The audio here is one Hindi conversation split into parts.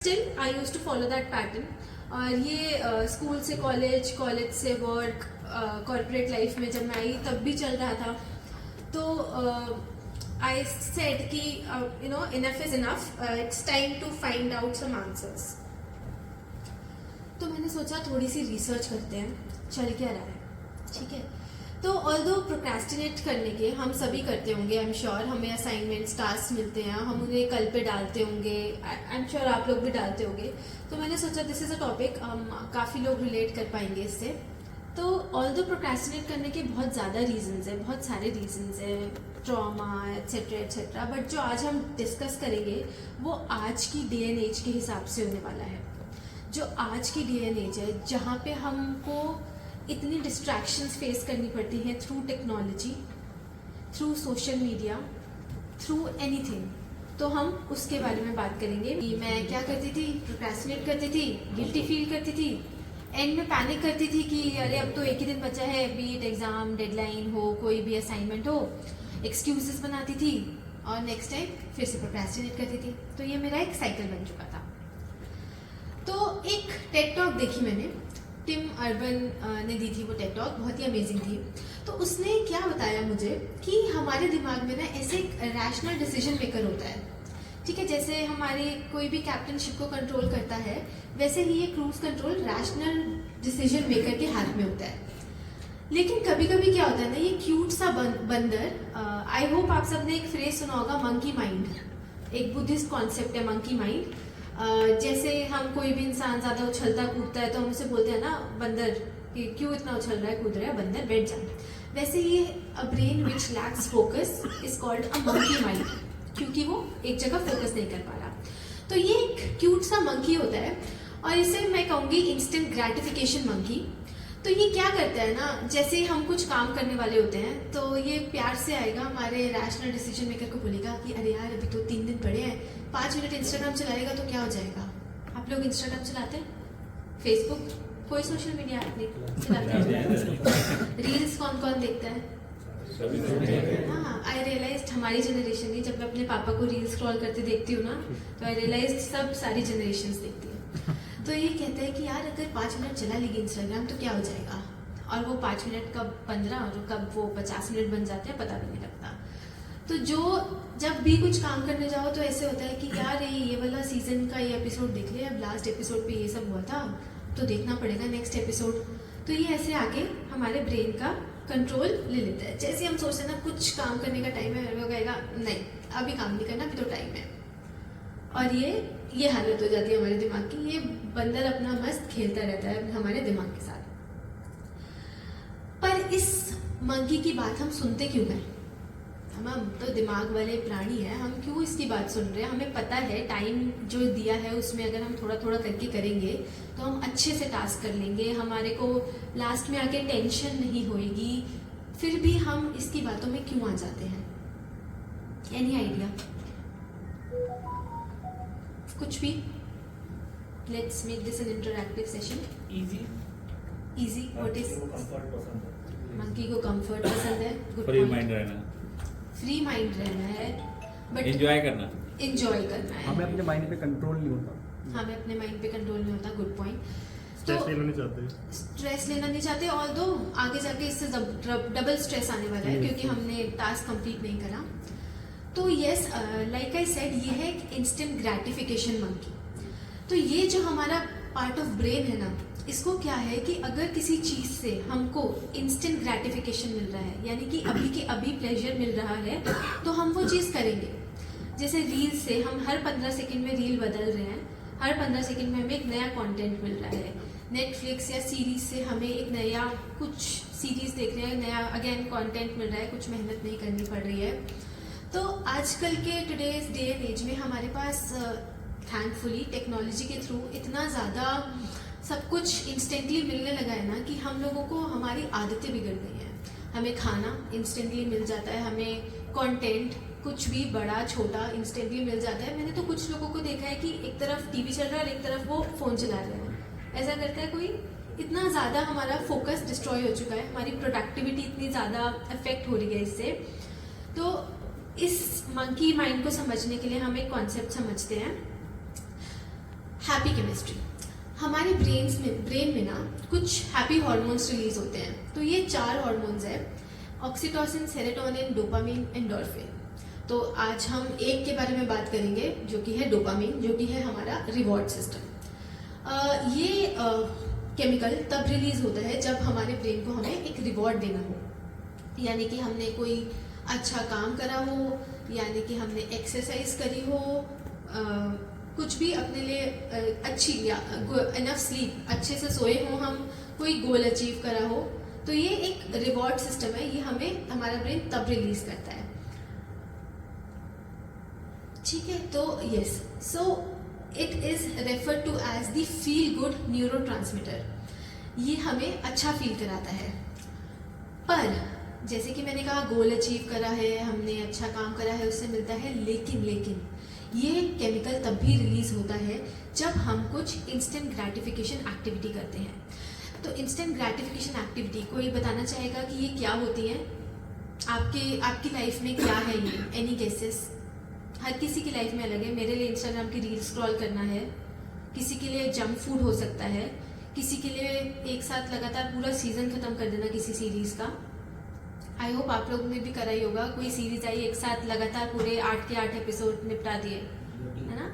Still I use to follow that pattern. और ये स्कूल से कॉलेज, कॉलेज से वर्क, कॉर्पोरेट लाइफ में जब मैं आई तब भी चल रहा था। तो आई सेड कि enough is enough, it's time to find out some answers. तो मैंने सोचा थोड़ी सी रिसर्च करते हैं, चल क्या रहा है, ठीक है। तो ऑल्दो प्रोक्रेस्टिनेट करने के हम सभी करते होंगे, आई एम श्योर। हमें असाइनमेंट्स, टास्क मिलते हैं, हम उन्हें कल पे डालते होंगे, आई एम श्योर आप लोग भी डालते होंगे। तो मैंने सोचा दिस इज़ अ टॉपिक, हम काफ़ी लोग रिलेट कर पाएंगे इससे। तो ऑल्दो प्रोक्रेस्टिनेट करने के बहुत ज़्यादा रीजंस हैं, बहुत सारे रीजंस हैं, ट्रॉमा एट्सेट्रा एट्सेट्रा। बट जो आज हम डिस्कस करेंगे वो आज की डे एंड एज के हिसाब से होने वाला है। जो आज की डे एंड एज है, जहाँ पे हमको इतनी डिस्ट्रैक्शंस फेस करनी पड़ती हैं through technology, through social media, through anything, तो हम उसके बारे में बात करेंगे। मैं क्या करती थी, प्रोक्रेस्टिनेट करती थी, गिल्टी फील करती थी, एंड में पैनिक करती थी कि अरे अब तो एक ही दिन बचा है, बीट एग्जाम, डेडलाइन हो, कोई भी असाइनमेंट हो, एक्सक्यूजेस बनाती थी और नेक्स्ट टाइम फिर से प्रोक्रेस्टिनेट करती थी। तो ये मेरा एक साइकिल बन चुका था। तो एक टेड टॉक देखी मैंने, टिम अर्बन ने दी थी वो टेड टॉक, बहुत ही अमेजिंग थी। तो उसने क्या बताया मुझे कि हमारे दिमाग में ना ऐसे एक रैशनल डिसीजन मेकर होता है, ठीक है। जैसे हमारे कोई भी कैप्टनशिप को कंट्रोल करता है, वैसे ही ये cruise control rational decision maker के हाथ में होता है। लेकिन कभी कभी क्या होता है ना, ये क्यूट सा बंदर, आई होप आप सबने एक फ्रेज सुना होगा, मंकी माइंड। एक बुद्धिस्ट कॉन्सेप्ट है मंकी माइंड। जैसे हम कोई भी इंसान ज़्यादा उछलता कूदता है तो हम उसे बोलते हैं ना, बंदर कि क्यों इतना उछल रहा है, कूद रहा है, बंदर बैठ जा। वैसे ये a brain which lakhs focus is called a monkey mind, क्योंकि वो एक जगह फोकस नहीं कर पा रहा। तो ये एक क्यूट सा मंकी होता है, और इसे मैं कहूँगी इंस्टेंट ग्रेटिफिकेशन मंकी। तो ये क्या करता है ना, जैसे हम कुछ काम करने वाले होते हैं तो ये प्यार से आएगा, हमारे रैशनल डिसीजन मेकर को बोलेगा कि अरे यार अभी तो 3 दिन पड़े हैं, 5 मिनट इंस्टाग्राम चलाएगा तो क्या हो जाएगा। आप लोग इंस्टाग्राम चलाते हैं, फेसबुक, कोई सोशल मीडिया ऐप नहीं चलाते हैं, रील्स कौन कौन देखता है? हाँ, आई रियलाइज हमारी जनरेशन ही, जब मैं अपने पापा को रील्स स्क्रॉल करते देखती हूँ ना, तो आई रियलाइज सब सारी जनरेशन देखती है। तो ये कहता है कि यार अगर 5 मिनट चला लेगी इंस्टाग्राम तो क्या हो जाएगा, और वो 5 मिनट कब 15 और कब वो 50 मिनट बन जाते हैं पता भी नहीं लगता। तो जब भी कुछ काम करने जाओ तो ऐसे होता है कि यार ये वाला सीजन का ये एपिसोड देख लिया, अब लास्ट एपिसोड पे ये सब हुआ था तो देखना पड़ेगा नेक्स्ट एपिसोड। तो ये ऐसे आके हमारे ब्रेन का कंट्रोल ले लेता है। जैसे हम सोचते हैं ना कुछ काम करने का टाइम है, वो कहेगा नहीं अभी काम नहीं करना, अभी तो टाइम है, और ये हालत हो जाती है हमारे दिमाग की। ये बंदर अपना मस्त खेलता रहता है हमारे दिमाग के साथ। पर इस मंकी की बात हम सुनते क्यों हैं? हम तो दिमाग वाले प्राणी हैं, हम क्यों इसकी बात सुन रहे हैं? हमें पता है टाइम जो दिया है उसमें अगर हम थोड़ा थोड़ा करके करेंगे तो हम अच्छे से टास्क कर लेंगे, हमारे को लास्ट में आके टेंशन नहीं होएगी। फिर भी हम इसकी बातों में क्यों आ जाते हैं? Any idea? कुछ भी? Let's make this an interactive session. Easy what is? Monkey को कंफर्ट पसंद है, गुड फ्री पॉइंट। माइंड रहना, फ्री माइंड रहना है, बट एंजॉय करना है। हमें अपने माइंड पे कंट्रोल नहीं होता। हमें अपने माइंड पे कंट्रोल नहीं होता, गुड पॉइंट। स्ट्रेस लेना नहीं चाहते, स्ट्रेस लेना नहीं चाहते, ऑल्दो आगे जाके इससे डबल स्ट्रेस आने वाला है क्योंकि हमने टास्क कंप्लीट नहीं करा। तो यस, लाइक आई सेड, ये है एक इंस्टेंट ग्रेटिफिकेशन मंकी। तो ये जो हमारा पार्ट ऑफ ब्रेन है ना, इसको क्या है कि अगर किसी चीज़ से हमको इंस्टेंट ग्रेटिफिकेशन मिल रहा है, यानी कि अभी के अभी प्लेजर मिल रहा है, तो हम वो चीज़ करेंगे। जैसे रील से हम हर 15 सेकंड में रील बदल रहे हैं, हर 15 सेकंड में हमें एक नया कंटेंट मिल रहा है। नेटफ्लिक्स या सीरीज से हमें एक नया कुछ सीरीज देख रहे हैं, नया अगेन कंटेंट मिल रहा है, कुछ मेहनत नहीं करनी पड़ रही है। तो आजकल के टुडेज डे एंड एज में हमारे पास थैंकफुली टेक्नोलॉजी के थ्रू इतना ज़्यादा सब कुछ इंस्टेंटली मिलने लगा है ना कि हम लोगों को हमारी आदतें बिगड़ गई हैं। हमें खाना इंस्टेंटली मिल जाता है, हमें कंटेंट कुछ भी बड़ा छोटा इंस्टेंटली मिल जाता है। मैंने तो कुछ लोगों को देखा है कि एक तरफ टीवी चल रहा है और एक तरफ वो फ़ोन चला रहे हैं। ऐसा करता है कोई? इतना ज़्यादा हमारा फोकस डिस्ट्रॉय हो चुका है, हमारी प्रोडक्टिविटी इतनी ज़्यादा अफेक्ट हो रही है इससे। तो इस मंकी माइंड को समझने के लिए हम एक कॉन्सेप्ट समझते हैं। Happy chemistry. हमारे ब्रेन में ना कुछ हैप्पी हार्मोन्स रिलीज होते हैं। तो ये 4 हार्मोन्स है, ऑक्सीटोसिन, सेरोटोनिन, डोपामिन, एंडोर्फिन। तो आज हम एक के बारे में बात करेंगे जो कि है डोपामिन, जो कि है हमारा रिवॉर्ड सिस्टम। ये केमिकल तब रिलीज होता है जब हमारे ब्रेन को हमें एक रिवॉर्ड देना हो, यानी कि हमने कोई अच्छा काम करा हो, यानी कि हमने एक्सरसाइज करी हो, कुछ भी अपने लिए अच्छी या इनफ स्लीप, अच्छे से सोए हो हम, कोई गोल अचीव करा हो, तो ये एक रिवॉर्ड सिस्टम है। ये हमें हमारा ब्रेन तब रिलीज करता है। ठीक है, तो yes, so it is referred to as the feel good neurotransmitter. ये हमें अच्छा फील कराता है। पर जैसे कि मैंने कहा, गोल अचीव करा है, हमने अच्छा काम करा है, उससे मिलता है। लेकिन ये केमिकल तब भी रिलीज होता है जब हम कुछ इंस्टेंट ग्रेटिफिकेशन एक्टिविटी करते हैं। तो इंस्टेंट ग्रेटिफिकेशन एक्टिविटी कोई बताना चाहेगा कि ये क्या होती है? आपकी लाइफ में क्या है ये? Any guesses? हर किसी की लाइफ में अलग है। मेरे लिए इंस्टाग्राम की रील स्क्रॉल करना है, किसी के लिए जंक फूड हो सकता है, किसी के लिए एक साथ लगातार पूरा सीजन खत्म कर देना किसी सीरीज का। आई होप आप लोगों ने भी करा ही होगा। कोई सीरीज आई, एक साथ लगातार पूरे 8 के 8 एपिसोड निपटा दिए, है ना?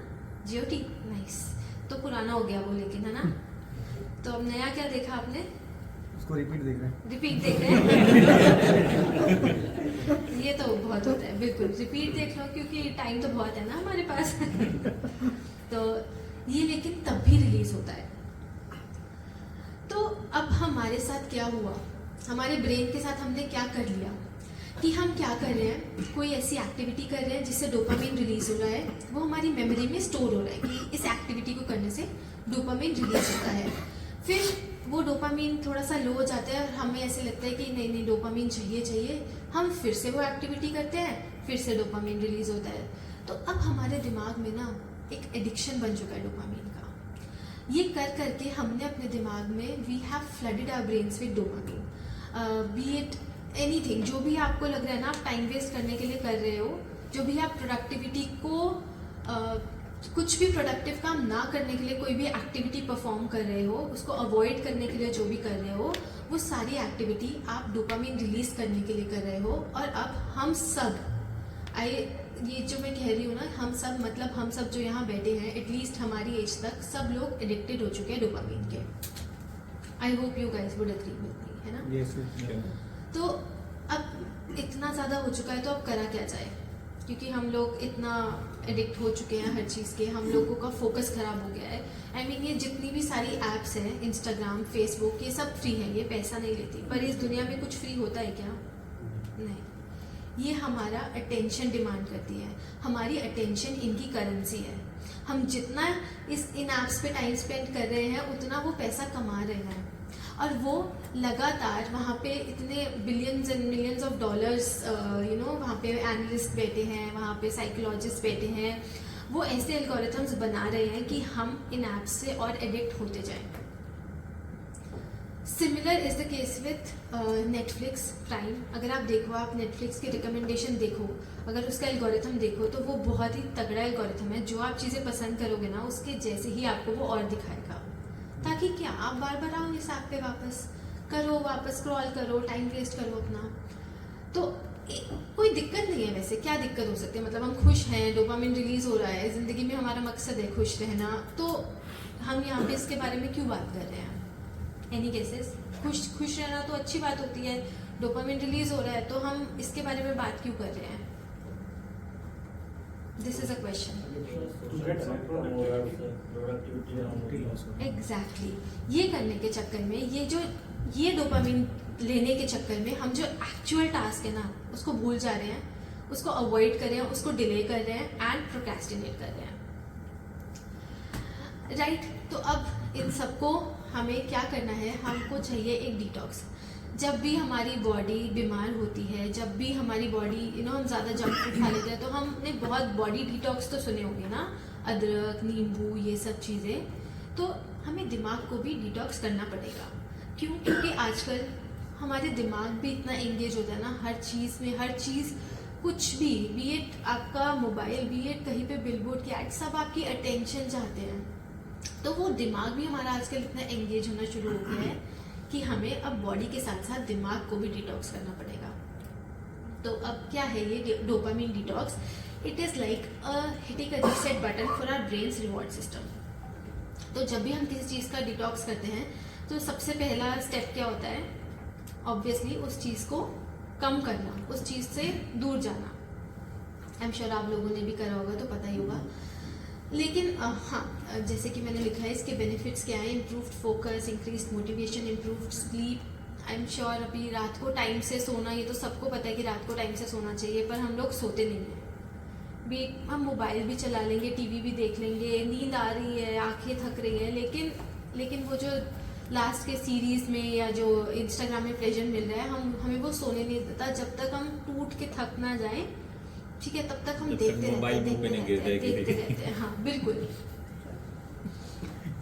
GOT, nice. तो पुराना हो गया वो, लेकिन है ना? तो अब नया क्या देखा आपने? उसको रिपीट देख रहे हैं। रिपीट देख रहे हैं? ये तो बहुत होता है, बिल्कुल रिपीट देख लो, क्योंकि टाइम तो बहुत है ना हमारे पास। तो ये लेकिन तब भी रिलीज होता है। तो अब हमारे साथ क्या हुआ, हमारे ब्रेन के साथ हमने क्या कर लिया कि हम क्या कर रहे हैं, कोई ऐसी एक्टिविटी कर रहे हैं जिससे डोपामिन रिलीज हो रहा है, वो हमारी मेमोरी में स्टोर हो रहा है कि इस एक्टिविटी को करने से डोपामिन रिलीज होता है। फिर वो डोपामिन थोड़ा सा लो हो जाता है और हमें ऐसे लगता है कि नहीं डोपामिन चाहिए, हम फिर से वो एक्टिविटी करते हैं, फिर से डोपामिन रिलीज होता है। तो अब हमारे दिमाग में ना एक एडिक्शन बन चुका है डोपामिन का। ये कर करके हमने अपने दिमाग में we have flooded our brains with dopamine. Be it anything, जो भी आपको लग रहा है ना आप टाइम वेस्ट करने के लिए कर रहे हो, जो भी आप प्रोडक्टिविटी को कुछ भी प्रोडक्टिव काम ना करने के लिए कोई भी एक्टिविटी परफॉर्म कर रहे हो, उसको अवॉइड करने के लिए जो भी कर रहे हो, वो सारी एक्टिविटी आप डोपामिन रिलीज करने के लिए कर रहे हो। और अब हम सब, ये जो मैं कह रही हूँ ना, हम सब मतलब हम सब जो यहाँ बैठे हैं, एटलीस्ट हमारी एज तक सब लोग एडिक्टेड हो चुके हैं डोपामिन के। I hope you guys would agree with me, है ना? Yes. तो अब इतना ज़्यादा हो चुका है, तो अब करा क्या जाए? क्योंकि हम लोग इतना एडिक्ट हो चुके हैं हर चीज़ के, हम लोगों का फोकस खराब हो गया है। आई मीन ये जितनी भी सारी ऐप्स हैं, इंस्टाग्राम, फेसबुक, ये सब फ्री है, ये पैसा नहीं लेती। पर इस दुनिया में कुछ फ्री होता है क्या? नहीं। ये हमारा अटेंशन डिमांड करती है। हमारी अटेंशन इनकी करेंसी है। हम जितना इन ऐप्स पे टाइम स्पेंड कर रहे हैं, उतना वो पैसा कमा रहे हैं। और वो लगातार वहाँ पे इतने billions and millions of dollars, वहाँ पे एनालिस्ट बैठे हैं, वहाँ पे साइकोलॉजिस्ट बैठे हैं, वो ऐसे एल्गोरिथम्स बना रहे हैं कि हम इन ऐप्स से और एडिक्ट होते जाएं। Similar is the case with Netflix prime. अगर आप देखो, आप नेटफ्लिक्स की रिकमेंडेशन देखो, अगर उसका एल्गोरिथम देखो, तो वो बहुत ही तगड़ा एल्गोरिथम है। जो आप चीज़ें पसंद करोगे ना, उसके जैसे ही आपको वो और दिखाएगा, ताकि क्या आप बार बार आओ इस ऐप पे, वापस स्क्रॉल करो, टाइम वेस्ट करो अपना। तो कोई दिक्कत नहीं है। वैसे क्या दिक्कत हो सकती है? मतलब हम खुश हैं, डोपामिन रिलीज हो रहा है, ज़िंदगी में हमारा मकसद है खुश रहना, तो हम यहाँ पे इसके बारे में क्यों बात कर रहे हैं? एनी केसेस, खुश रहना तो अच्छी बात होती है, डोपामिन रिलीज हो रहा है, तो हम इसके बारे में बात क्यों कर रहे हैं? This is a question. Exactly, ये करने के चक्कर में, ये डोपामिन लेने के चक्कर में हम जो एक्चुअल टास्क है ना, उसको भूल जा रहे हैं, उसको अवॉइड कर रहे हैं, उसको डिले कर रहे हैं एंड प्रोक्रेस्टिनेट कर रहे हैं। राइट, तो अब इन सबको हमें क्या करना है? हमको चाहिए एक डिटॉक्स। जब भी हमारी बॉडी बीमार होती है, जब भी हमारी बॉडी हम ज़्यादा जंक फूड खा लेते हैं, तो हमने बहुत बॉडी डिटॉक्स तो सुने होंगे ना, अदरक, नींबू, ये सब चीज़ें। तो हमें दिमाग को भी डिटॉक्स करना पड़ेगा। क्यों? क्योंकि आजकल हमारे दिमाग भी इतना एंगेज होता है ना हर चीज़ में, हर चीज़ कुछ भी, बी इट आपका मोबाइल, बी इट कहीं पे बिलबोर्ड की एड, सब आपकी अटेंशन चाहते हैं। तो वो दिमाग भी हमारा आजकल इतना एंगेज होना शुरू हो गया है कि हमें अब बॉडी के साथ साथ दिमाग को भी डिटॉक्स करना पड़ेगा। तो अब क्या है ये dopamine detox? It is like hitting a reset button for our brains reward system. तो जब भी हम किसी चीज़ का डिटॉक्स करते हैं तो सबसे पहला स्टेप क्या होता है? ऑब्वियसली उस चीज़ को कम करना, उस चीज़ से दूर जाना। आई एम श्योर आप लोगों ने भी करा होगा तो पता ही होगा। लेकिन हाँ, जैसे कि मैंने लिखा है इसके बेनिफिट्स क्या हैं? Improved focus, increased motivation, improved sleep. I am sure अभी रात को टाइम से सोना, ये तो सबको पता है कि रात को टाइम से सोना चाहिए, पर हम लोग सोते नहीं हैं। भी हम मोबाइल भी चला लेंगे, टीवी भी देख लेंगे, नींद आ रही है, आंखें थक रही हैं, लेकिन वो जो लास्ट के सीरीज में या जो इंस्टाग्राम में प्लेजर मिल रहा है, हमें वो सोने नहीं देता। जब तक हम टूट के थक ना जाए, ठीक है, तब तक हम देखते रहते हैं। हाँ बिल्कुल,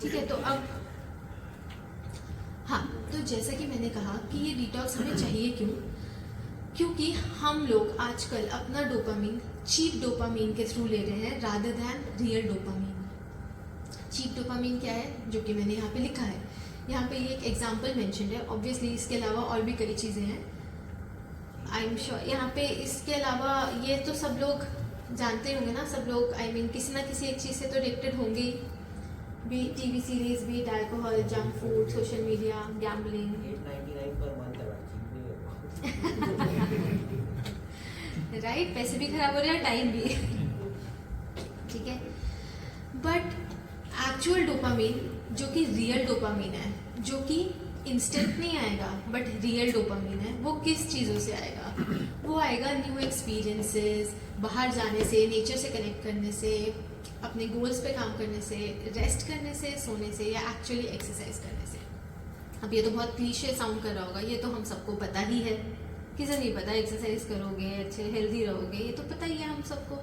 ठीक है। तो अब हाँ, तो जैसा कि मैंने कहा कि ये डिटॉक्स हमें चाहिए क्यों? क्योंकि हम लोग आजकल अपना डोपामीन चीप डोपामीन के थ्रू ले रहे हैं rather than real dopamine. Cheap dopamine क्या है? जो कि मैंने यहाँ पे लिखा है, यहाँ पे ये एक एग्जाम्पल मेंशन है। ऑब्वियसली इसके अलावा और भी कई चीज़ें हैं, आई एम श्योर। यहाँ पे इसके अलावा ये तो सब लोग जानते होंगे ना, सब लोग आई मीन किसी ना किसी एक चीज़ से तो एडिक्टेड होंगे ही, भी टीवी सीरीज, भी alcohol, junk food, social media, gambling. 899 per month है राइट, पैसे भी खराब हो रहे हैं, टाइम भी, ठीक है। बट एक्चुअल डोपामीन जो कि रियल डोपामीन है, जो कि इंस्टेंट नहीं आएगा बट रियल डोपामीन है, वो किस चीज़ों से आएगा? वो आएगा न्यू एक्सपीरियंसेस, बाहर जाने से, नेचर से कनेक्ट करने से, अपने गोल्स पे काम करने से, रेस्ट करने से, सोने से, या एक्चुअली एक्सरसाइज करने से। अब ये तो बहुत क्लीशे साउंड कर रहा होगा, ये तो हम सबको पता ही है। किसे नहीं पता? एक्सरसाइज करोगे, अच्छे हेल्दी रहोगे, ये तो पता ही है हम सबको।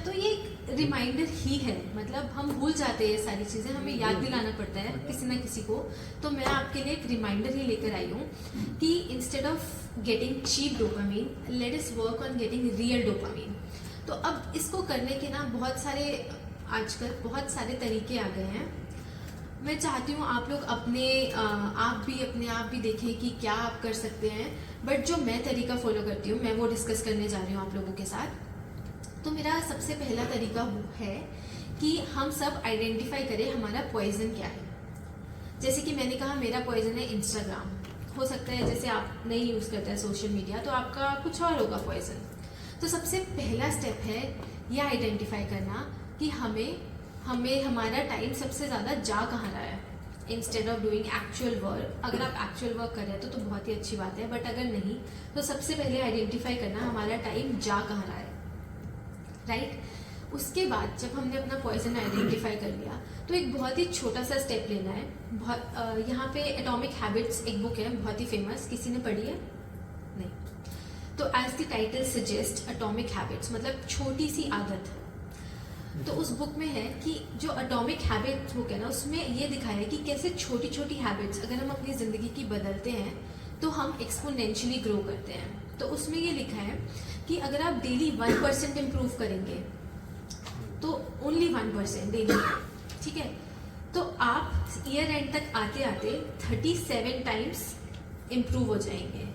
तो ये एक रिमाइंडर ही है, मतलब हम भूल जाते हैं ये सारी चीज़ें, हमें याद दिलाना पड़ता है किसी ना किसी को। तो मैं आपके लिए एक रिमाइंडर ही लेकर आई हूँ कि instead of getting cheap dopamine, let us work on getting real dopamine. तो अब इसको करने के ना आजकल बहुत सारे तरीके आ गए हैं। मैं चाहती हूँ आप लोग अपने आप भी देखें कि क्या आप कर सकते हैं। बट जो मैं तरीका फॉलो करती हूँ, मैं वो डिस्कस करने जा रही हूँ आप लोगों के साथ। तो मेरा सबसे पहला तरीका है कि हम सब आइडेंटिफाई करें हमारा पॉइजन क्या है। जैसे कि मैंने कहा मेरा पॉइजन है इंस्टाग्राम। हो सकता है जैसे आप नहीं यूज़ करते हैं सोशल मीडिया, तो आपका कुछ और होगा पॉइजन। तो सबसे पहला स्टेप है ये आइडेंटिफाई करना कि हमें हमारा टाइम सबसे ज़्यादा जा कहाँ रहा है, instead of doing actual work. अगर आप एक्चुअल वर्क कर रहे हैं तो बहुत ही अच्छी बात है, बट अगर नहीं तो सबसे पहले आइडेंटिफाई करना हमारा टाइम जा कहाँ रहा है, राइट। उसके बाद जब हमने अपना पॉइजन आइडेंटिफाई कर लिया तो एक बहुत ही छोटा सा स्टेप लेना है। यहाँ पे एटॉमिक हैबिट्स एक बुक है बहुत ही फेमस, किसी ने पढ़ी है? नहीं। तो as the title suggest, atomic habits मतलब छोटी सी आदत। तो उस बुक में है कि जो एटॉमिक हैबिट्स बुक है ना, उसमें ये दिखाया है कि कैसे छोटी छोटी हैबिट्स अगर हम अपनी ज़िंदगी की बदलते हैं तो हम एक्सपोनेंशियली ग्रो करते हैं। तो उसमें ये लिखा है कि अगर आप डेली 1% इम्प्रूव करेंगे, तो ओनली 1% डेली, ठीक है, तो आप ईयर एंड तक आते आते 37 टाइम्स इम्प्रूव हो जाएंगे।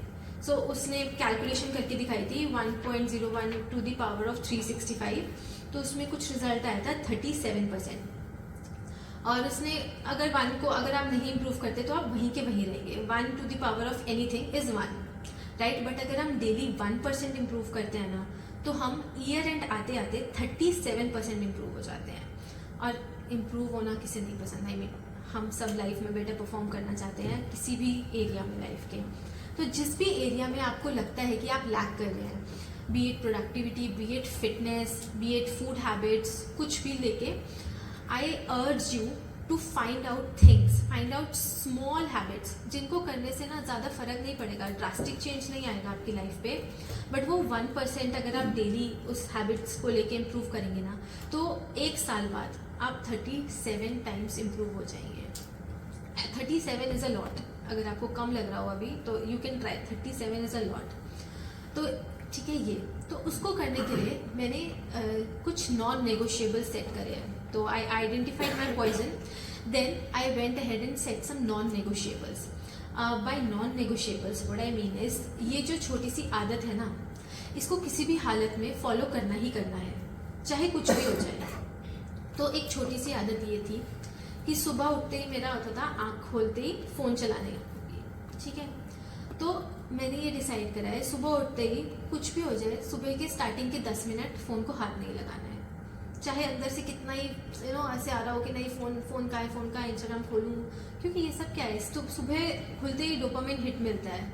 सो उसने कैलकुलेशन करके दिखाई थी 1.01 टू द पावर ऑफ 365, तो उसमें कुछ रिजल्ट आया था 37%। और उसने अगर अगर आप नहीं इम्प्रूव करते तो आप वहीं के वहीं रहेंगे। 1 to the power of anything is 1, right. But अगर हम डेली 1% इम्प्रूव करते हैं ना, तो हम ईयर एंड आते आते 37% इम्प्रूव हो जाते हैं। और इम्प्रूव होना किसे नहीं पसंद? आई मीन हम सब लाइफ में बेटर परफॉर्म करना चाहते हैं किसी भी एरिया में लाइफ के। तो जिस भी एरिया में आपको लगता है कि आप लैक कर रहे हैं, be it productivity, be it fitness, be it food habits, कुछ भी लेके, I urge you to find out small habits जिनको करने से ना ज़्यादा फर्क नहीं पड़ेगा, ड्रास्टिक चेंज नहीं आएगा आपकी लाइफ पे, बट वो 1% अगर आप डेली उस हैबिट्स को लेके इम्प्रूव करेंगे ना, तो एक साल बाद आप 37 टाइम्स इम्प्रूव हो जाएंगे। 37 इज़ अ लॉट। अगर आपको कम लग रहा हो अभी तो you can try, 37 is a lot. तो ठीक है, ये तो उसको करने के लिए मैंने कुछ नॉन नेगोशिएबल सेट करे हैं। तो I identified my poison, then I went ahead and set some non negotiables. By non negotiables what I mean is, ये जो छोटी सी आदत है ना, इसको किसी भी हालत में फॉलो करना ही करना है, चाहे कुछ भी हो जाए. तो एक छोटी सी आदत ये थी कि सुबह उठते ही मेरा होता था आँख खोलते ही फ़ोन चलाने का. ठीक है, तो मैंने ये डिसाइड करा है सुबह उठते ही कुछ भी हो जाए, सुबह के स्टार्टिंग के 10 मिनट फ़ोन को हाथ नहीं लगाना है. चाहे अंदर से कितना ही ऐसे आ रहा हो कि नहीं फ़ोन का है, इंस्टाग्राम खोलूँ, क्योंकि ये सब क्या है, तो सुबह खुलते ही डोपामिन हिट मिलता है.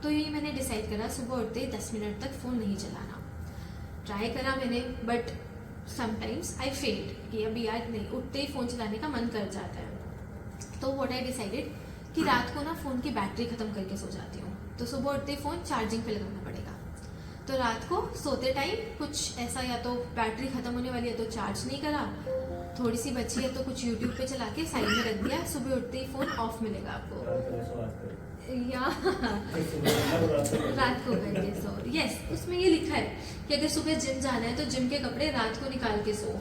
तो ये मैंने डिसाइड करा सुबह उठते ही 10 मिनट तक फ़ोन नहीं चलाना. ट्राई करा मैंने, बट समटाइम्स आई फेल्ड कि अभी यार नहीं, उठते ही फ़ोन चलाने का मन कर जाता है. तो व्हाट आई डिसाइडेड कि रात को ना फ़ोन की बैटरी ख़त्म करके सो जाती हूँ, तो सुबह उठते ही फ़ोन चार्जिंग पे लगाना पड़ेगा. तो रात को सोते टाइम कुछ ऐसा, या तो बैटरी ख़त्म होने वाली है तो चार्ज नहीं करा, थोड़ी सी बची है तो कुछ यूट्यूब पे चला के साइड में रख दिया, सुबह उठते ही फ़ोन ऑफ मिलेगा आपको. या रात को करके सो. यस, उसमें ये लिखा है कि अगर सुबह जिम जाना है तो जिम के कपड़े रात को निकाल के सो,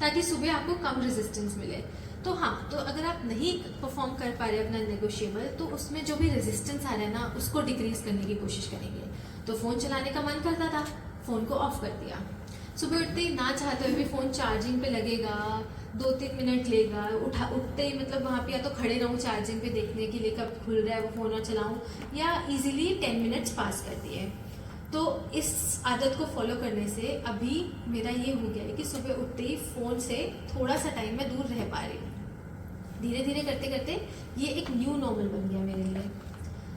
ताकि सुबह आपको कम रेजिस्टेंस मिले. तो हाँ, तो अगर आप नहीं परफॉर्म कर पा रहे अपना नेगोशिएबल, तो उसमें जो भी रेजिस्टेंस आ रहा है ना, उसको डिक्रीज करने की कोशिश करेंगे. तो फ़ोन चलाने का मन करता था, फ़ोन को ऑफ कर दिया. सुबह उठते ही ना चाहते हुए भी फ़ोन चार्जिंग पे लगेगा, 2-3 मिनट लेगा, उठते ही मतलब वहाँ पे या तो खड़े रहूँ चार्जिंग पे देखने के लिए कब खुल रहा है वो फ़ोन और चलाऊँ, या इजीली 10 मिनट्स पास कर दिए. तो इस आदत को फॉलो करने से अभी मेरा ये हो गया है कि सुबह उठते ही फ़ोन से थोड़ा सा टाइम मैं दूर रह पा रही हूँ. धीरे धीरे करते करते ये एक न्यू नॉर्मल बन गया मेरे लिए.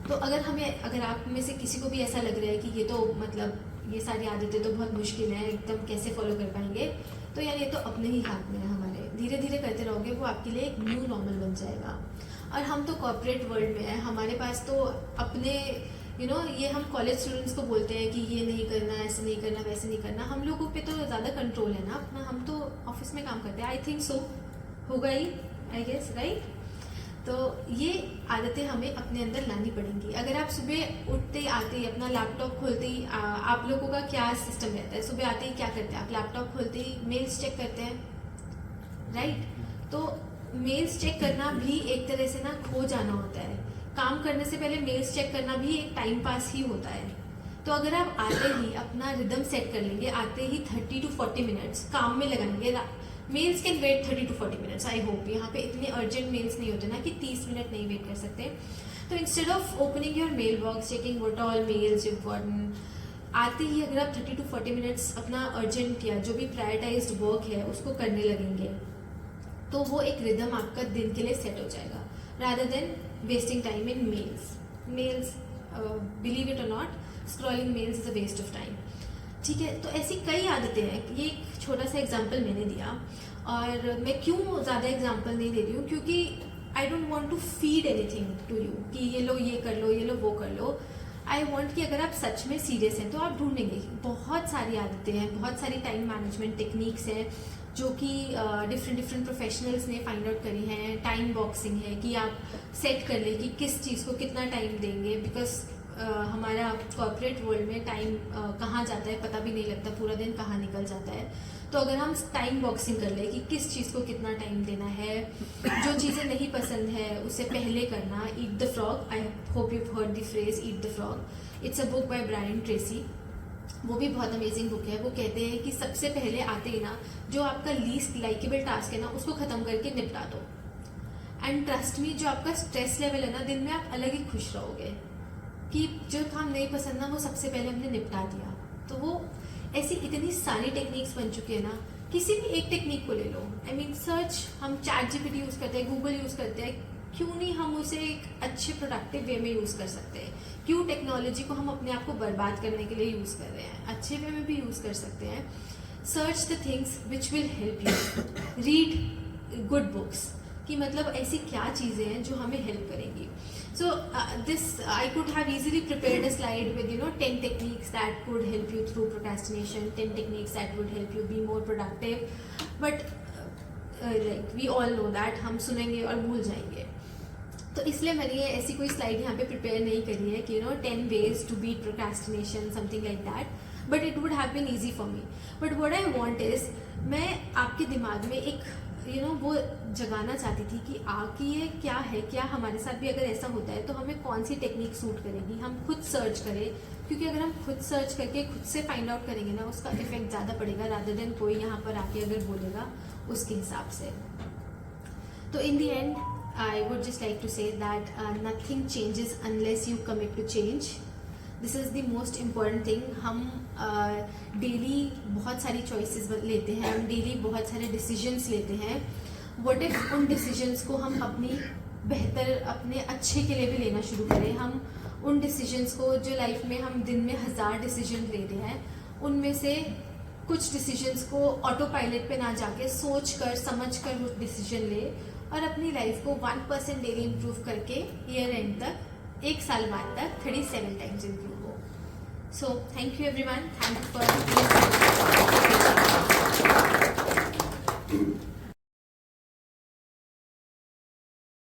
तो अगर आप में से किसी को भी ऐसा लग रहा है कि ये तो मतलब ये सारी आदतें तो बहुत मुश्किल हैं, एकदम कैसे फॉलो कर पाएंगे, तो यार ये तो अपने ही हाथ में है हमारे. धीरे धीरे करते रहोगे, वो आपके लिए एक न्यू नॉर्मल बन जाएगा. और हम तो कॉर्पोरेट वर्ल्ड में हैं, हमारे पास तो अपने ये हम कॉलेज स्टूडेंट्स को बोलते हैं कि ये नहीं करना, ऐसे नहीं करना, वैसे नहीं करना. हम लोगों पे तो ज़्यादा कंट्रोल है ना अपना, हम तो ऑफिस में काम करते हैं. आई थिंक सो होगा ही, आई गेस, राइट. तो ये आदतें हमें अपने अंदर लानी पड़ेंगी. अगर आप सुबह उठते आते ही अपना लैपटॉप खोलते ही, आप लोगों का क्या सिस्टम रहता है, सुबह आते ही क्या करते हैं आप, लैपटॉप खोलते ही मेल्स चेक करते हैं, राइट. तो मेल्स चेक करना भी एक तरह से ना खो जाना होता है. काम करने से पहले मेल्स चेक करना भी एक टाइम पास ही होता है. तो अगर आप आते ही अपना रिदम सेट कर लेंगे, आते ही 30 to 40 मिनट्स काम में लगाएंगे. Mails can wait 30 to 40 minutes, I hope. यहाँ पे इतने अर्जेंट मेल्स नहीं होते ना कि 30 मिनट नहीं वेट कर सकते. तो instead of opening your mail box, checking what all mails important, आते ही अगर आप 30 to 40 मिनट्स अपना अर्जेंट या जो भी प्रायोरिटाइज्ड वर्क है उसको करने लगेंगे, तो वो एक रिदम आपका दिन के लिए सेट हो जाएगा, rather than wasting time in mails. Believe it और not, scrolling mails is a waste of time. ठीक है, तो ऐसी कई आदतें हैं. ये एक छोटा सा एग्जाम्पल मैंने दिया, और मैं क्यों ज़्यादा एग्जाम्पल नहीं दे रही हूँ, क्योंकि I don't want to feed anything to you कि ये लो ये कर लो, ये लो वो कर लो. आई वांट कि अगर आप सच में सीरियस हैं तो आप ढूंढेंगे. बहुत सारी आदतें हैं, बहुत सारी टाइम मैनेजमेंट टेक्निक्स हैं जो कि डिफरेंट प्रोफेशनल्स ने फाइंड आउट करी हैं. टाइम बॉक्सिंग है कि आप सेट कर लें कि किस चीज़ को कितना टाइम देंगे, बिकॉज हमारा कॉर्पोरेट वर्ल्ड में टाइम कहाँ जाता है पता भी नहीं लगता, पूरा दिन कहाँ निकल जाता है. तो अगर हम टाइम बॉक्सिंग कर ले कि किस चीज़ को कितना टाइम देना है, जो चीज़ें नहीं पसंद है उसे पहले करना. Eat the frog, I hope you heard the phrase eat the frog. It's a book by Brian Tracy, वो भी बहुत अमेजिंग बुक है. वो कहते हैं कि सबसे पहले आते ही ना जो आपका लीस्ट लाइकेबल टास्क है ना उसको ख़त्म करके निपटा दो. एंड ट्रस्ट मी, जो आपका स्ट्रेस लेवल है ना, दिन में आप अलग ही खुश रहोगे कि जो काम नहीं पसंद ना वो सबसे पहले हमने निपटा दिया. तो वो ऐसी इतनी सारी टेक्निक्स बन चुकी है ना, किसी भी एक टेक्निक को ले लो. आई मीन सर्च, हम चैट जीपीटी यूज़ करते हैं, गूगल यूज़ करते हैं, क्यों नहीं हम उसे एक अच्छे प्रोडक्टिव वे में यूज़ कर सकते हैं. क्यों टेक्नोलॉजी को हम अपने आप को बर्बाद करने के लिए यूज़ कर रहे हैं, अच्छे वे में भी यूज़ कर सकते हैं. Search the things which will help you. Read good books, कि मतलब ऐसी क्या चीज़ें हैं जो हमें हेल्प करेंगी. So this I could have easily prepared a slide with 10 techniques that could help you through procrastination, 10 techniques that would help you be more productive, but like we all know that हम सुनेंगे और भूल जाएंगे. तो इसलिए मैंने ये ऐसी कोई स्लाइड यहाँ पे प्रिपेयर नहीं करी है कि 10 ways to beat procrastination, something like that. But it would have been easy for me. But what I want is, मैं आपके दिमाग में एक वो जगाना चाहती थी कि ये क्या है, क्या हमारे साथ भी अगर ऐसा होता है तो हमें कौन सी टेक्निक सूट करेगी. हम खुद सर्च करें, क्योंकि अगर हम खुद सर्च करके खुद से फाइंड आउट करेंगे ना, उसका इफेक्ट ज़्यादा पड़ेगा रादर देन कोई यहाँ पर आके अगर बोलेगा उसके हिसाब से. तो in the end I would just like to say that nothing changes unless you commit to change. This is the most important thing. हम डेली बहुत सारी choices लेते हैं, हम डेली बहुत सारे decisions लेते हैं. What if उन decisions को हम अपनी बेहतर, अपने अच्छे के लिए भी लेना शुरू करें. हम उन decisions को जो लाइफ में हम दिन में 1000 decisions लेते हैं, उनमें से कुछ decisions को ऑटो पायलट पे ना जाके सोच कर समझ कर वो decision ले और अपनी लाइफ को 1% डेली इम्प्रूव करके ईयर एंड तक, 1 साल बाद तक 37 टाइम्स इम्प्रूव हो. So thank you everyone, thank you for